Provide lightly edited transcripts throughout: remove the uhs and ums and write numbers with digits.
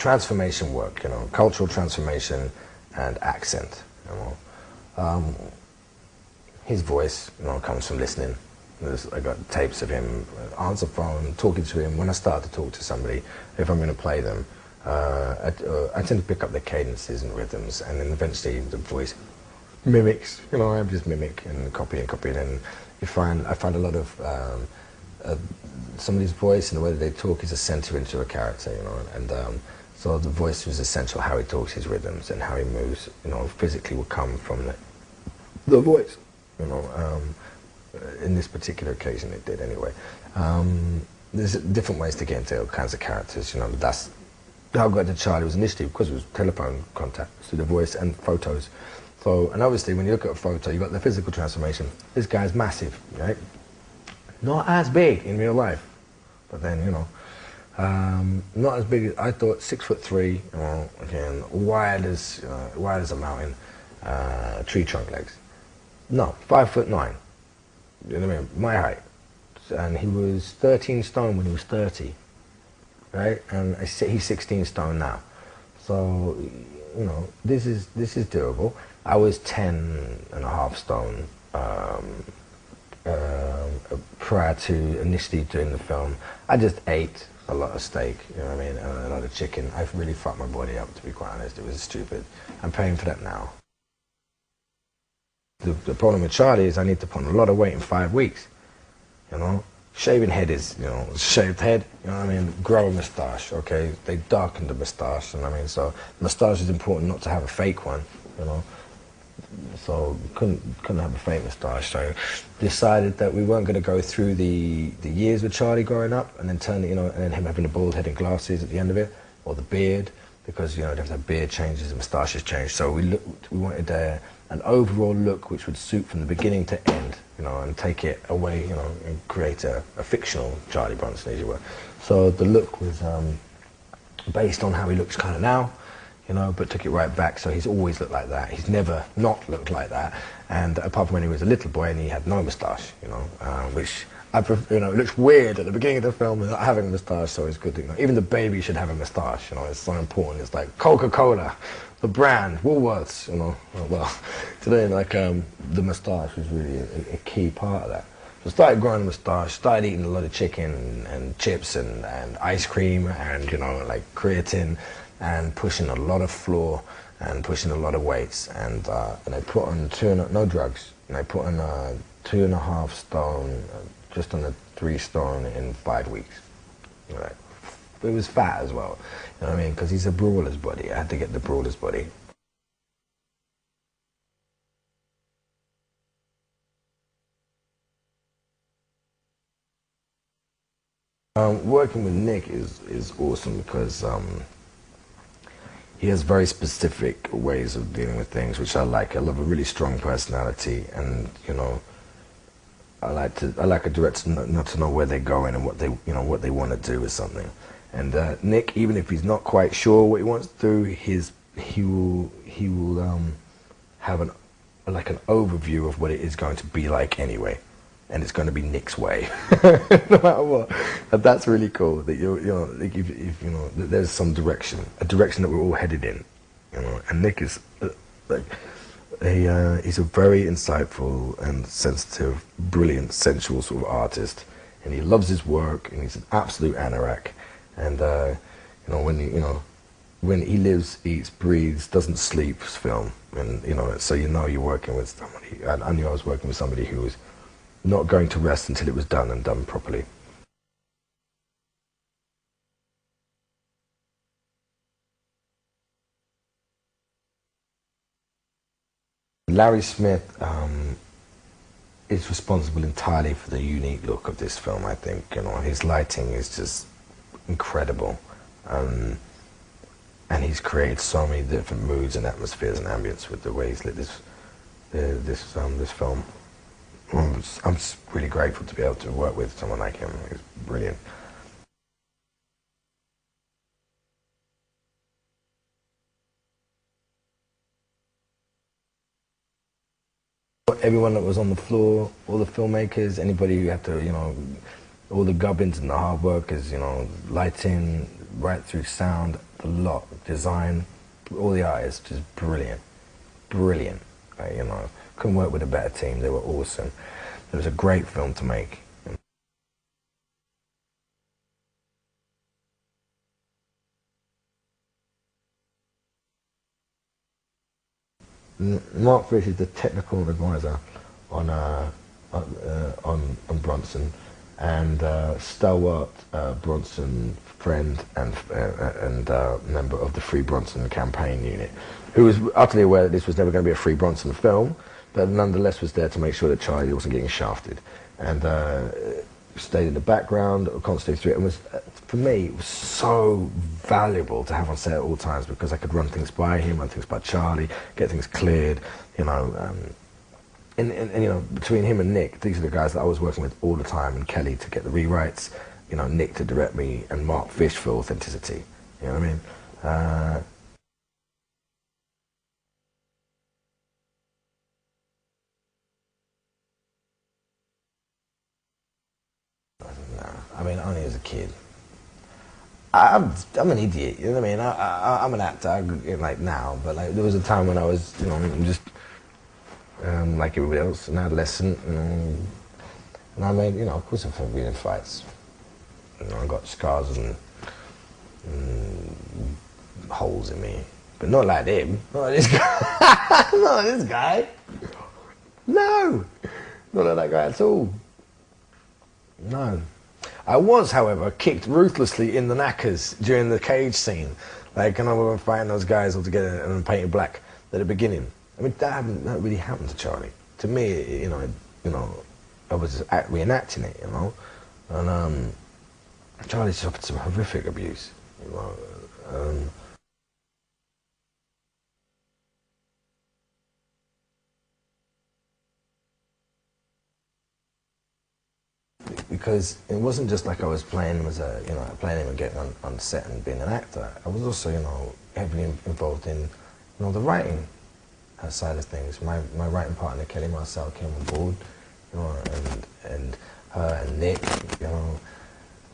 transformation work, you know, cultural transformation and accent. You know. His voice, you know, comes from listening. I got tapes of him, answer phone, talking to him. When I start to talk to somebody, if I'm going to play them, I tend to pick up their cadences and rhythms, and then eventually the voice mimics. You know, I just mimic and copy, and I find a lot of somebody's voice and the way that they talk is a center into a character. You know, and so the voice was essential. How he talks, his rhythms, and how he moves, you know, physically will come from the voice. You know. In this particular occasion it did anyway. There's different ways to get into all kinds of characters, you know. That's how I got to Charlie was initially because it was telephone contact through the voice and photos. So, and obviously when you look at a photo, you got the physical transformation. This guy's massive, right? Not as big in real life, but then, you know, not as big as I thought. 6'3", you know, again, wide as a mountain, tree trunk legs. No, 5'9". You know what I mean? My height. And he was 13 stone when he was 30, right? And he's 16 stone now. So, you know, this is doable. I was 10.5 stone prior to initially doing the film. I just ate a lot of steak, you know what I mean, and a lot of chicken. I've really fucked my body up, to be quite honest. It was stupid. I'm paying for that now. The problem with Charlie is I need to put on a lot of weight in 5 weeks, you know. Shaving head is, you know, shaved head, you know what I mean, grow a moustache, okay. They darkened the moustache, you know what I mean, so moustache is important not to have a fake one, you know. So couldn't have a fake moustache, so decided that we weren't going to go through the years with Charlie growing up and then turn it, you know, and then him having the bald head and glasses at the end of it, or the beard, because, you know, the beard changes and moustaches change, so we wanted an overall look which would suit from the beginning to end, you know, and take it away, you know, and create a fictional Charlie Bronson, as you were. So the look was based on how he looks kind of now, you know, but took it right back, so he's always looked like that. He's never not looked like that, and apart from when he was a little boy and he had no moustache, you know, which you know, it looks weird at the beginning of the film not having a moustache, so it's good, you know. Even the baby should have a moustache, you know, it's so important. It's like Coca-Cola, the brand, Woolworths, you know. Well, today, like, the moustache was really a key part of that. So I started growing a moustache, started eating a lot of chicken and chips and ice cream and, you know, like creatine, and pushing a lot of floor and pushing a lot of weights. And I put on no drugs, and I put on 2.5 stone, just under 3 stone in 5 weeks. Right. But he was fat as well, you know what I mean? Because he's a brawler's body. I had to get the brawler's body. Working with Nick is awesome because he has very specific ways of dealing with things, which I like. I love a really strong personality, and, you know, I like a director not to know where they're going and what they want to do with something. And Nick, even if he's not quite sure what he wants to do, he will have an overview of what it is going to be like anyway, and it's going to be Nick's way, no matter what. And that's really cool. That you know, like if you know that there's some direction, a direction that we're all headed in, you know. And Nick is he's a very insightful and sensitive, brilliant, sensual sort of artist, and he loves his work, and he's an absolute anorak. And you know, when he lives, eats, breathes, doesn't sleep, film, and you know, so you know you're working with somebody. I knew I was working with somebody who was not going to rest until it was done and done properly. Larry Smith is responsible entirely for the unique look of this film, I think. You know, his lighting is just incredible. And he's created so many different moods and atmospheres and ambience with the way he's lit this film. I'm just really grateful to be able to work with someone like him. He's brilliant. Everyone that was on the floor, all the filmmakers, anybody who had to, you know, all the gubbins and the hard workers, you know, lighting, right through sound, the lot, design, all the artists, just brilliant, brilliant. You know, couldn't work with a better team. They were awesome. It was a great film to make. Mark Fish is the technical advisor on Bronson, and stalwart Bronson friend and member of the Free Bronson campaign unit, who was utterly aware that this was never going to be a Free Bronson film, but nonetheless was there to make sure that Charlie wasn't getting shafted, and stayed in the background constantly through it, and was, for me, it was so valuable to have on set at all times, because I could run things by him, run things by Charlie, get things cleared, you know. And you know, between him and Nick, these are the guys that I was working with all the time, and Kelly to get the rewrites, you know, Nick to direct me, and Mark Fish for authenticity. You know what I mean? I mean, only as a kid. I'm an idiot, you know what I mean? I'm an actor, like now, but like there was a time when I was, you know, just like everybody else, an adolescent, and I made, you know, of course I've been in fights. You know, I got scars and holes in me, but not like him, not like this guy, not like this guy. No, not like that guy at all. No. I was, however, kicked ruthlessly in the knackers during the cage scene. Like, and I was fighting those guys all together and painted black at the beginning. I mean, that really happened to Charlie. To me, you know, I was just reenacting it, you know. And Charlie suffered some horrific abuse, you know. Because it wasn't just like I was playing him as a, you know, playing him and getting on set and being an actor. I was also, you know, heavily involved in, you know, the writing side of things. My writing partner, Kelly Marcel, came on board, you know, and her and Nick, you know,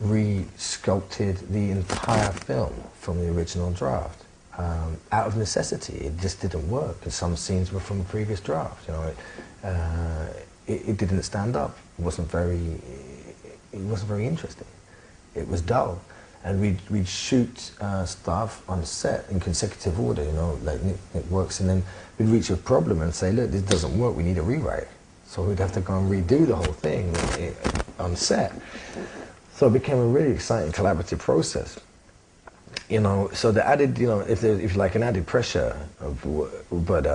re-sculpted the entire film from the original draft. Out of necessity, it just didn't work, and some scenes were from the previous draft, you know. It didn't stand up. It wasn't very interesting. It was dull, and we'd shoot stuff on set in consecutive order. You know, like Nick works, and then we'd reach a problem and say, look, this doesn't work. We need a rewrite. So we'd have to go and redo the whole thing on set. So it became a really exciting collaborative process. You know, so the added, you know, if you like, an added pressure but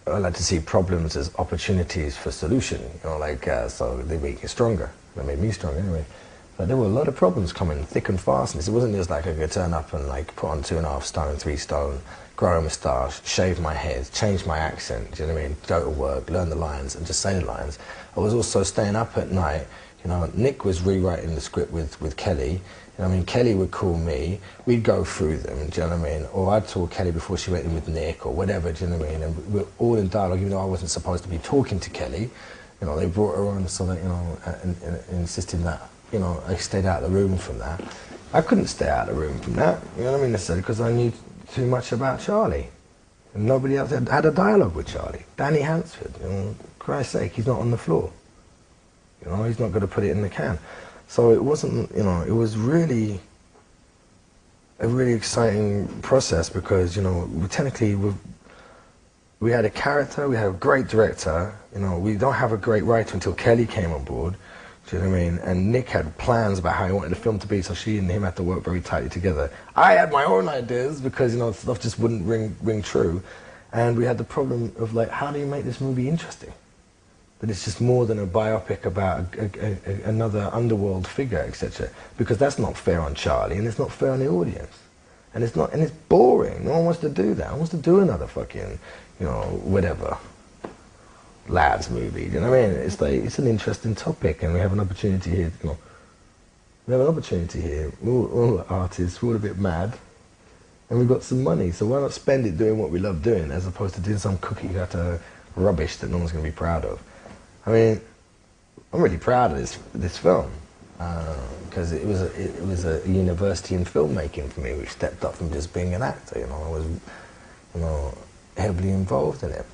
I like to see problems as opportunities for solution, you know, like, so they make you stronger. They made me stronger anyway. But there were a lot of problems coming thick and fast. And it wasn't just like I could turn up and like put on 2.5 stone, 3 stone, grow a moustache, shave my head, change my accent, do you know what I mean? Go to work, learn the lines and just say the lines. I was also staying up at night. You know, Nick was rewriting the script with Kelly. You know, I mean, Kelly would call me, we'd go through them, do you know what I mean? Or I'd talk Kelly before she went in with Nick or whatever, do you know what I mean? And we're all in dialogue, even though I wasn't supposed to be talking to Kelly. You know, they brought her on so that, you know, and insisting that, you know, I stayed out of the room from that. I couldn't stay out of the room from that, you know what I mean, necessarily, because I knew too much about Charlie. And nobody else had a dialogue with Charlie. Danny Hansford, you know, Christ's sake, he's not on the floor. You know, he's not going to put it in the can. So it wasn't, you know, it was really a really exciting process because, you know, we had a character, we had a great director, you know, we don't have a great writer until Kelly came on board, do you know what I mean? And Nick had plans about how he wanted the film to be, so she and him had to work very tightly together. I had my own ideas because, you know, stuff just wouldn't ring true. And we had the problem of, like, how do you make this movie interesting? That it's just more than a biopic about another underworld figure, etc. Because that's not fair on Charlie, and it's not fair on the audience, and it's boring. No one wants to do that. No one wants to do another fucking, you know, whatever lads movie. You know what I mean? It's like, it's an interesting topic, and we have an opportunity here. You know, we have an opportunity here. We're all artists. We're all a bit mad, and we've got some money. So why not spend it doing what we love doing, as opposed to doing some cookie cutter rubbish that no one's going to be proud of? I mean, I'm really proud of this film. because it was a university in filmmaking for me, which stepped up from just being an actor. You know, I was, you know, heavily involved in it.